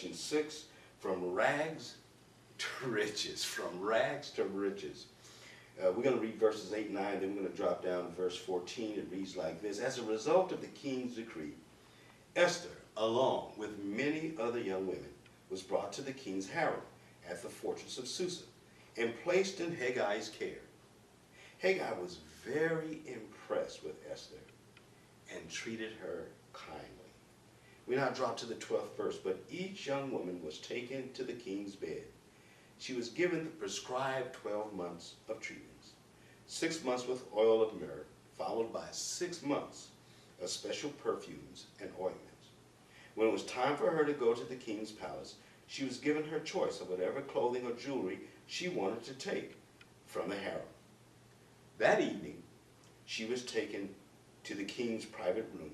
section 6, from rags to riches. From rags to riches. We're going to read verses 8 and 9, then we're going to drop down to verse 14. It reads like this. As a result of the king's decree, Esther, along with many other young women, was brought to the king's harem at the fortress of Susa and placed in Heggai's care. Haggai was very impressed with Esther and treated her kindly. We now drop to the 12th verse. But each young woman was taken to the king's bed. She was given the prescribed 12 months of treatments, 6 months with oil of myrrh, followed by 6 months of special perfumes and ointments. When it was time for her to go to the king's palace, she was given her choice of whatever clothing or jewelry she wanted to take from the harem. That evening, she was taken to the king's private rooms,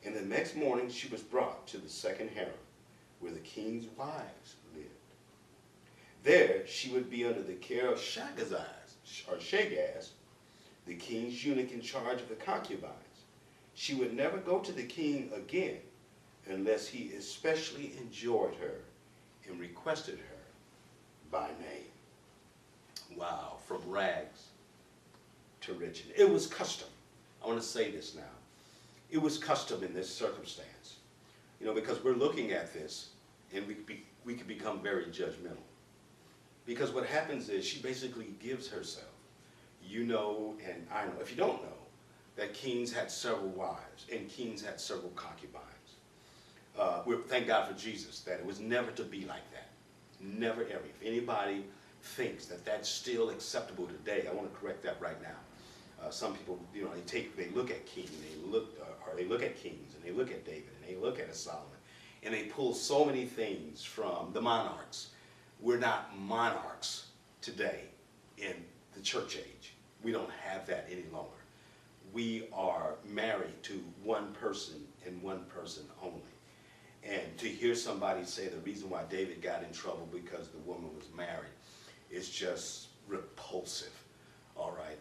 and the next morning she was brought to the second harem, where the king's wives lived. There she would be under the care of Shagaz, the king's eunuch in charge of the concubines. She would never go to the king again unless he especially enjoyed her and requested her by name. Wow, from rags to riches. It was custom. I want to say this now. It was custom in this circumstance. You know, because we're looking at this and we could become very judgmental. Because what happens is she basically gives herself. You know, and I know, if you don't know, that kings had several wives and kings had several concubines. Thank God for Jesus, that it was never to be like that. Never ever. If anybody thinks that that's still acceptable today, I want to correct that right now. Some people, you know, they look at kings, they look at kings, and they look at David, and they look at Solomon, and they pull so many things from the monarchs. We're not monarchs today in the church age. We don't have that any longer. We are married to one person and one person only. And to hear somebody say the reason why David got in trouble because the woman was married is just repulsive, all right?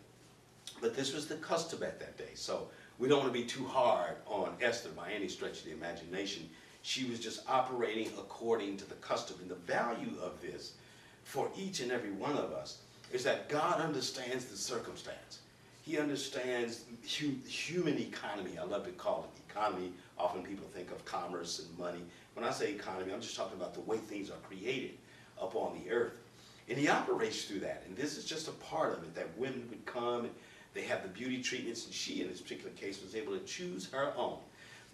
But this was the custom at that day. So we don't want to be too hard on Esther by any stretch of the imagination. She was just operating according to the custom. And the value of this for each and every one of us is that God understands the circumstance. He understands human economy. I love to call it economy. Often people think of commerce and money. When I say economy, I'm just talking about the way things are created upon the earth. And he operates through that. And this is just a part of it, that women would come and they have the beauty treatments, and she, in this particular case, was able to choose her own.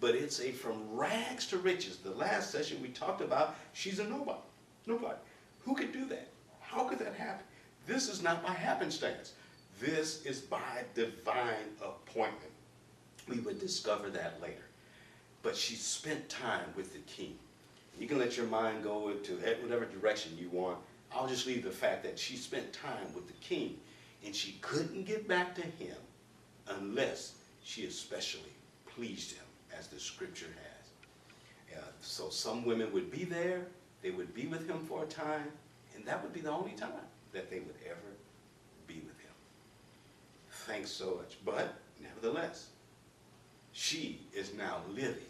But it's a from rags to riches. The last session we talked about, she's a nobody. Nobody. Who could do that? How could that happen? This is not by happenstance. This is by divine appointment. We would discover that later. But she spent time with the king. You can let your mind go to whatever direction you want. I'll just leave the fact that she spent time with the king, and she couldn't get back to him unless she especially pleased him, as the scripture has. So some women would be there, they would be with him for a time, and that would be the only time that they would ever be with him. Thanks so much. But nevertheless, she is now living